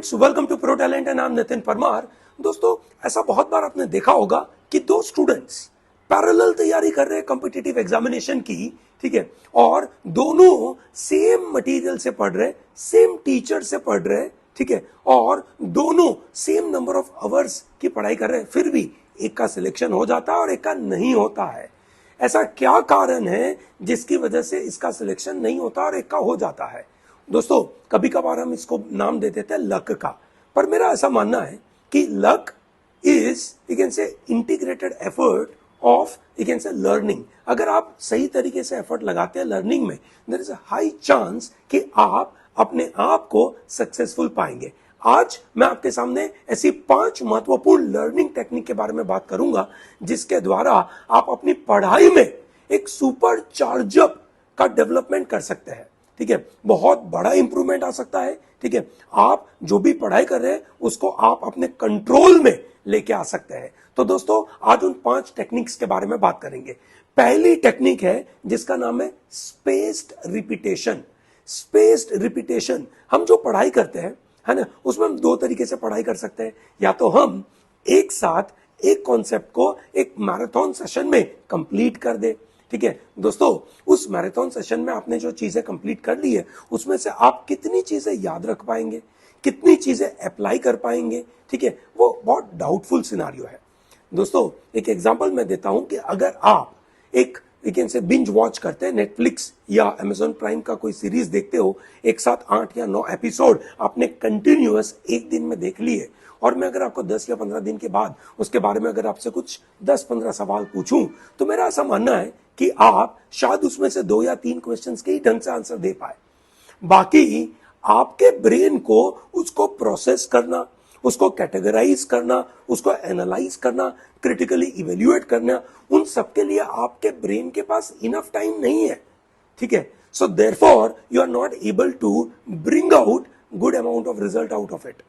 Friends, welcome to pro talent and I am Nitin Parmar. दोस्तों, ऐसा बहुत बार आपने देखा होगा कि दो स्टूडेंट्स पैरेलल तैयारी कर रहे हैं कॉम्पिटिटिव एग्जामिनेशन की, ठीक है, और दोनों सेम मटेरियल से पढ़ रहे, सेम टीचर से पढ़ रहे, ठीक है, और दोनों सेम नंबर ऑफ आवर्स की पढ़ाई कर रहे हैं, फिर भी एक का सिलेक्शन हो जाता है और एक का नहीं होता है। ऐसा क्या कारण है जिसकी वजह से इसका सिलेक्शन नहीं होता और एक का हो जाता है? दोस्तों, कभी कभार हम इसको नाम दे देते हैं लक का, पर मेरा ऐसा मानना है कि लक इज यू कैन से integrated effort of you can से लर्निंग। अगर आप सही तरीके से एफर्ट लगाते हैं लर्निंग में, there is a high chance कि आप अपने आप को सक्सेसफुल पाएंगे। आज मैं आपके सामने ऐसी 5 महत्वपूर्ण लर्निंग टेक्निक के बारे में बात करूंगा जिसके द्वारा आप अपनी पढ़ाई में एक सुपर चार्जअप का डेवलपमेंट कर सकते हैं, ठीक है, बहुत बड़ा इंप्रूवमेंट आ सकता है, ठीक है। आप जो भी पढ़ाई कर रहे हैं उसको आप अपने कंट्रोल में लेके आ सकते हैं। तो दोस्तों, आज उन 5 टेक्निक्स के बारे में बात करेंगे। पहली टेक्निक है जिसका नाम है स्पेस्ड रिपीटेशन। स्पेस्ड रिपीटेशन, हम जो पढ़ाई करते हैं, है ना, उसमें हम 2 तरीके से पढ़ाई कर सकते हैं। या तो हम एक साथ एक कॉन्सेप्ट को एक मैराथन सेशन में कंप्लीट कर दे, ठीक है। दोस्तों, उस मैराथन सेशन में आपने जो चीजें कंप्लीट कर ली है उसमें से आप कितनी चीजें याद रख पाएंगे, कितनी चीजें अप्लाई कर पाएंगे, ठीक है, वो बहुत डाउटफुल सिनारियो है। दोस्तों, एक एग्जांपल मैं देता हूं कि अगर आप एक वीकेंड से बिंज वॉच करते हैं, नेटफ्लिक्स या अमेजॉन प्राइम का कोई सीरीज देखते हो, एक साथ 8 या 9 एपिसोड आपने कंटिन्यूअस एक दिन में देख लिए, और मैं अगर आपको 10 या 15 दिन के बाद उसके बारे में अगर आपसे कुछ 10-15 सवाल पूछूं, तो मेरा ऐसा मानना है कि आप शायद उसमें से 2 या 3 क्वेश्चंस के ही ढंग से आंसर दे पाए। बाकी आपके ब्रेन को उसको प्रोसेस करना, उसको कैटेगराइज करना, उसको एनालाइज करना, क्रिटिकली इवेल्युएट करना, उन सब के लिए आपके ब्रेन के पास इनफ टाइम नहीं है, ठीक है। So therefore you are not able to bring out good amount of result out of it.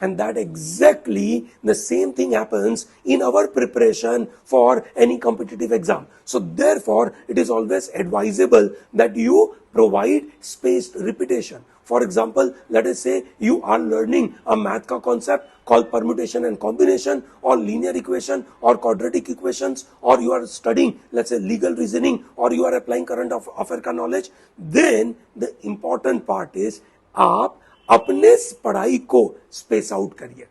And that exactly the same thing happens in our preparation for any competitive exam. So therefore, it is always advisable that you provide spaced repetition. For example, let us say you are learning a math ka concept called permutation and combination, or linear equation, or quadratic equations, or you are studying, let's say, legal reasoning, or you are applying current affair ka knowledge. Then the important part is आप अपने पढ़ाई को space out करिए,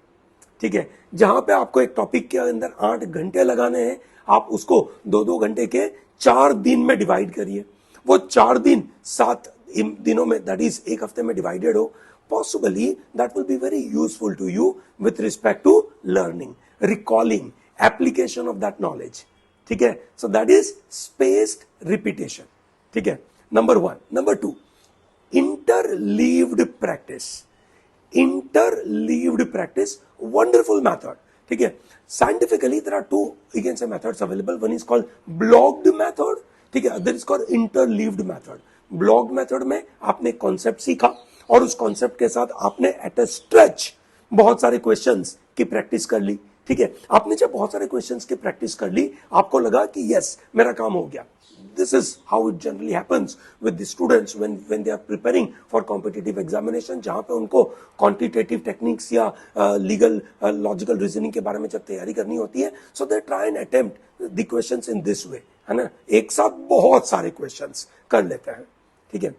ठीक है। जहां पे आपको एक टॉपिक के अंदर 8 घंटे लगाने हैं, आप उसको 2-2 घंटे के 4 दिन में डिवाइड करिए। वो 4 दिन 7 दिनों में, दैट इज एक हफ्ते में डिवाइडेड हो। Possibly that will be very useful to you with respect to learning, recalling, application of that knowledge, ठीक है। So that is spaced repetition, ठीक है, number 1। Number 2, interleaved practice. Interleaved practice, wonderful method, ठीक है। Scientifically there are 2 you can say methods available. One is called blocked method, ठीक है, other is called interleaved method. blocked method में आपने concept सीखा और उस कॉन्सेप्ट के साथ आपने एट अ स्ट्रेच बहुत सारे क्वेश्चंस की प्रैक्टिस कर ली, ठीक है। आपने जब बहुत सारे क्वेश्चंस की प्रैक्टिस कर ली, आपको लगा कि यस, मेरा काम हो गया। This is how it generally happens with the students when they are preparing for competitive examination, जहां पे उनको quantitative techniques या legal logical reasoning के बारे में जब तैयारी करनी होती है, so they try and attempt the questions in this way, है ना, एक साथ बहुत सारे questions कर लेते हैं, ठीक है।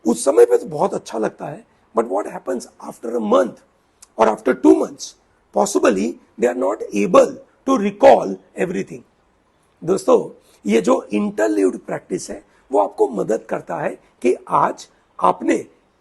उस समय पे तो बहुत अच्छा लगता है, but what happens after a month or after 2 months, possibly they are not able to recall everything. दोस्तों, ये जो इंटरलीव्ड प्रैक्टिस है वो आपको मदद करता है कि आज आपने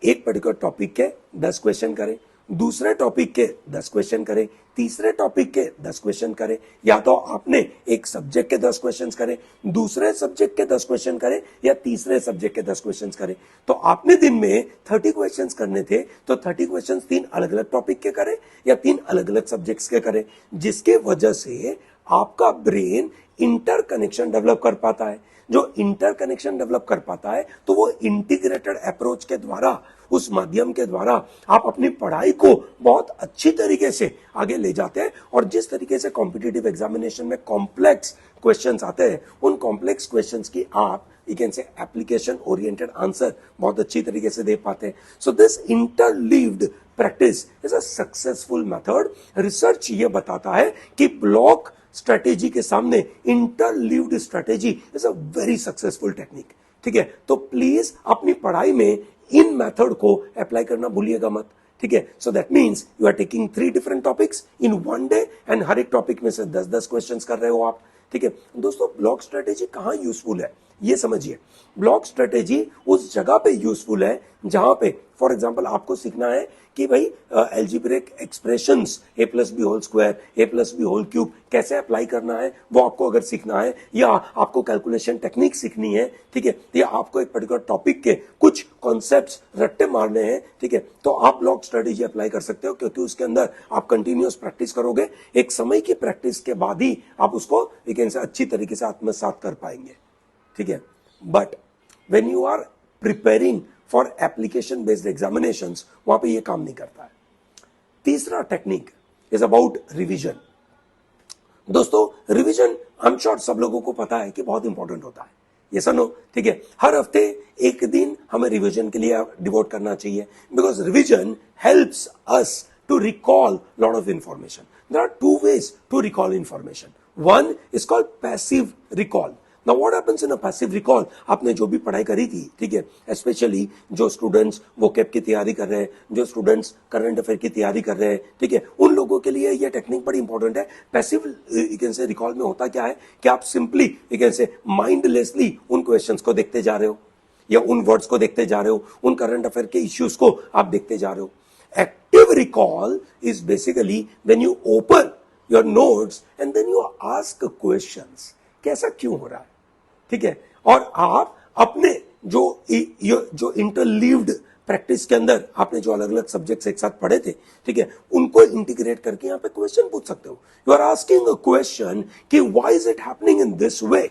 एक पर्टिकुलर टॉपिक के 10 क्वेश्चन करे, दूसरे टॉपिक के 10 क्वेश्चन करे, तीसरे टॉपिक के 10 क्वेश्चन करे, या तो आपने एक सब्जेक्ट के 10 क्वेश्चन करे, दूसरे सब्जेक्ट के 10 क्वेश्चन करे, या तीसरे सब्जेक्ट के 10 क्वेश्चन करे। तो आपने दिन में 30 क्वेश्चन करने थे, तो 30 क्वेश्चन 3 अलग अलग टॉपिक के करे या 3 अलग अलग सब्जेक्ट्स के करे, जिसके वजह से आपका ब्रेन इंटर कनेक्शन डेवलप कर पाता है। जो इंटर कनेक्शन डेवलप कर पाता है, तो वो इंटीग्रेटेड अप्रोच के द्वारा, उस माध्यम के द्वारा आप अपनी पढ़ाई को बहुत अच्छी तरीके से आगे ले जाते हैं। और जिस तरीके से कॉम्पिटिटिव एग्जामिनेशन में कॉम्प्लेक्स क्वेश्चंस आते हैं, उन कॉम्प्लेक्स क्वेश्चंस की आप यू कैन से एप्लीकेशन ओरिएंटेड आंसर बहुत अच्छी तरीके से दे पाते हैं. So this interleaved practice is a successful method. Research ये बताता है कि ब्लॉक स्ट्रेटेजी के सामने interleaved strategy is a very successful technique. ठीक है, तो प्लीज अपनी पढ़ाई में इन मेथड को अप्लाई करना भूलिएगा मत. ठीक है, so that means you are taking 3 different topics in one day and हर एक टॉपिक में से 10-10 क्वेश्चंस कर रहे हो आप. ठीक है दोस्तों, ब्लॉक स्ट्रेटेजी कहां यूजफुल है ये समझिए. ब्लॉक स्ट्रेटेजी उस जगह पे यूजफुल है जहां पे फॉर एग्जांपल आपको सीखना है कि भाई algebraic expressions a plus b whole square, a plus b whole cube कैसे अप्लाई करना है वो आपको अगर सीखना है, या आपको कैलकुलेशन टेक्निक सीखनी है. ठीक है, या आपको एक पर्टिकुलर टॉपिक के कुछ कॉन्सेप्ट्स रट्टे मारने हैं. ठीक है, तो आप ब्लॉक स्ट्रेटेजी अप्लाई कर सकते हो, क्योंकि उसके अंदर आप कंटिन्यूअस प्रैक्टिस करोगे. एक समय की प्रैक्टिस के बाद ही आप उसको एक अच्छी तरीके से आत्मसात कर पाएंगे. ठीक है, but when you are preparing for application based examinations वहां पे ये काम नहीं करता है. तीसरा टेक्निक इज अबाउट रिवीजन. दोस्तों रिवीजन आई एम श्योर सब लोगों को पता है कि बहुत इंपॉर्टेंट होता है. ये सुनो, ठीक है, हर हफ्ते एक दिन हमें रिवीजन के लिए डिवोट करना चाहिए, because revision helps us to recall lot of information. There are two ways to recall information. One is called passive recall. Now what happens in a passive recall? आपने जो भी पढ़ाई करी थी, ठीक है, स्पेशली जो स्टूडेंट्स वोकैब की तैयारी कर रहे हैं, जो स्टूडेंट्स करंट अफेयर की तैयारी कर रहे हैं, ठीक है, उन लोगों के लिए ये टेक्निक बड़ी इंपॉर्टेंट है. पैसिव से रिकॉल में होता क्या है कि आप सिंपली से माइंडलेसली उन क्वेश्चंस को देखते जा रहे हो, या उन वर्ड्स को देखते जा रहे हो, उन करंट अफेयर के इश्यूज को आप देखते जा रहे हो. Active recall is basically when you open your notes and then you ask questions. कैसा क्यों हो रहा है, ठीक है, और आप अपने जो इंटरलीव्ड प्रैक्टिस के अंदर आपने जो अलग अलग सब्जेक्ट्स एक साथ पढ़े थे, ठीक है, उनको इंटीग्रेट करके यहाँ पे क्वेश्चन पूछ सकते हो. You are asking a question कि why is it happening in this way.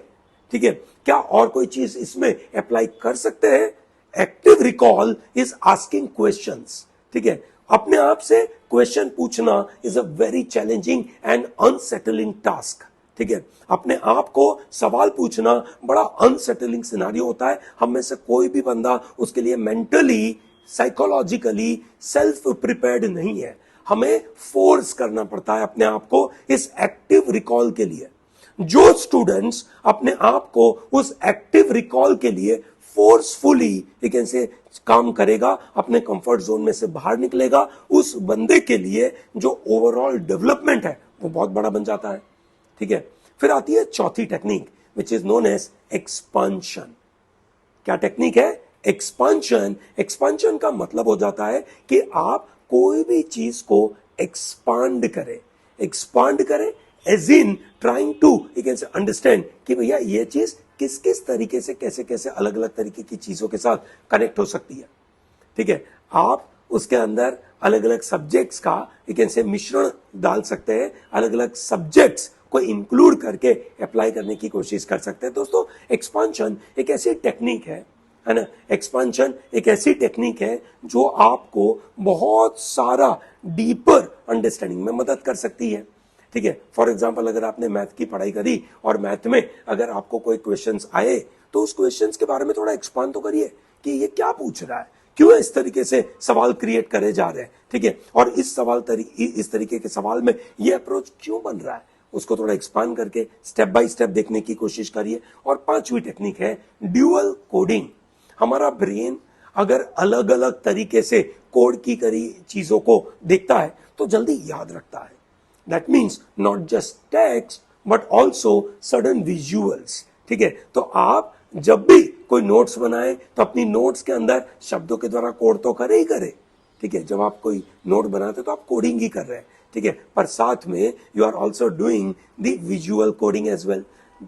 ठीक है, क्या और कोई चीज इसमें अप्लाई कर सकते हैं. Active recall is asking questions. ठीक है, अपने आप से क्वेश्चन पूछना is a very challenging and unsettling task. ठीक है, अपने आप को सवाल पूछना बड़ा अनसेटलिंग सिनारियो होता है. हम में से कोई भी बंदा उसके लिए मेंटली साइकोलॉजिकली सेल्फ प्रिपेयर्ड नहीं है. हमें फोर्स करना पड़ता है अपने आप को इस एक्टिव रिकॉल के लिए. जो स्टूडेंट्स अपने आप को उस एक्टिव रिकॉल के लिए फोर्सफुली काम करेगा, अपने कंफर्ट जोन में से बाहर निकलेगा, उस बंदे के लिए जो ओवरऑल डेवलपमेंट है वो बहुत बड़ा बन जाता है. ठीक है, फिर आती है चौथी technique which is known as expansion. क्या टेक्निक है? एक्सपांशन. एक्सपांशन का मतलब हो जाता है कि आप कोई भी चीज को एक्सपांड करें. एक्सपांड करें as in trying to understand कि भैया ये चीज किस किस तरीके से कैसे कैसे अलग अलग तरीके की चीजों के साथ कनेक्ट हो सकती है. ठीक है, आप उसके अंदर अलग अलग सब्जेक्ट्स का मिश्रण डाल सकते हैं, अलग अलग सब्जेक्ट्स को इंक्लूड करके अप्लाई करने की कोशिश कर सकते हैं. दोस्तों एक्सपांशन एक ऐसी टेक्निक है ना, एक्सपांशन एक ऐसी टेक्निक है जो आपको बहुत सारा डीपर अंडरस्टैंडिंग में मदद कर सकती है. ठीक है, फॉर एग्जाम्पल अगर आपने मैथ की पढ़ाई करी और मैथ में अगर आपको कोई क्वेश्चंस आए तो उस क्वेश्चंस के बारे में थोड़ा एक्सपांड तो करिए कि ये क्या पूछ रहा है, क्यों इस तरीके से सवाल क्रिएट करे जा रहे हैं. ठीक है, और इस तरीके के सवाल में ये अप्रोच क्यों बन रहा है, उसको थोड़ा एक्सपांड करके स्टेप बाय स्टेप देखने की कोशिश करिए. और पांचवी टेक्निक है ड्यूअल कोडिंग. हमारा ब्रेन अगर अलग अलग तरीके से कोड की करी चीजों को देखता है तो जल्दी याद रखता है. That means not just text but also certain visuals. ठीक है, तो आप जब भी कोई नोट्स बनाए तो अपनी नोट्स के अंदर शब्दों के द्वारा कोड तो करे ही करे. ठीक है, जब आप कोई नोट बनाते तो आप कोडिंग ही कर रहे हैं. ठीक है, पर साथ में you are also doing the visual coding as well.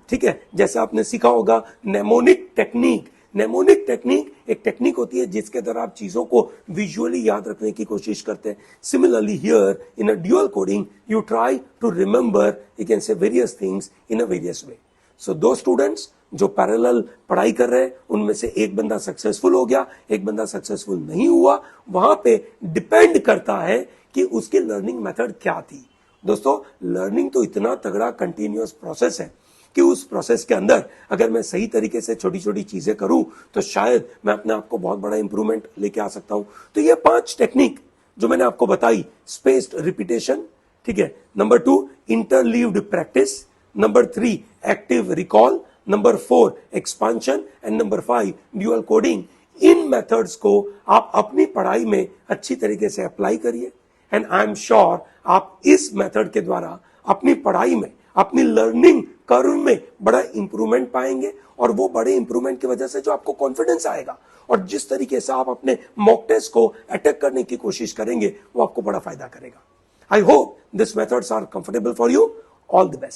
ठीक है, जैसे आपने सीखा होगा नेमोनिक टेक्निक. नेमोनिक टेक्निक एक टेक्निक होती है जिसके द्वारा आप चीजों को विजुअली याद रखने की कोशिश करते हैं. Similarly here in a dual coding you try to remember you can say various things in a various way. So दो स्टूडेंट्स जो पैरेलल पढ़ाई कर रहे हैं उनमें से एक बंदा सक्सेसफुल हो गया, एक बंदा सक्सेसफुल नहीं हुआ. वहां पे डिपेंड करता है कि उसकी लर्निंग मेथड क्या थी. दोस्तों लर्निंग तो इतना तगड़ा कंटिन्यूअस प्रोसेस है कि उस प्रोसेस के अंदर अगर मैं सही तरीके से छोटी छोटी चीजें करूं तो शायद मैं अपने आप को बहुत बड़ा इंप्रूवमेंट लेके आ सकता हूं। तो ये 5 टेक्निक जो मैंने आपको बताई, स्पेस्ड रिपीटेशन, ठीक है, number 2 interleaved practice, number 3 active recall, number 4 expansion and number 5 dual coding. In methods को आप अपनी पढ़ाई में अच्छी तरीके से अप्लाई करिए एंड आई एम श्योर आप इस मेथड के द्वारा अपनी पढ़ाई में, अपनी लर्निंग कर्व में बड़ा इंप्रूवमेंट पाएंगे और वो बड़े इंप्रूवमेंट की वजह से जो आपको कॉन्फिडेंस आएगा और जिस तरीके से आप अपने मॉक टेस्ट को अटैक करने की कोशिश करेंगे वो आपको बड़ा फायदा करेगा। I hope this methods are comfortable for you. All the best.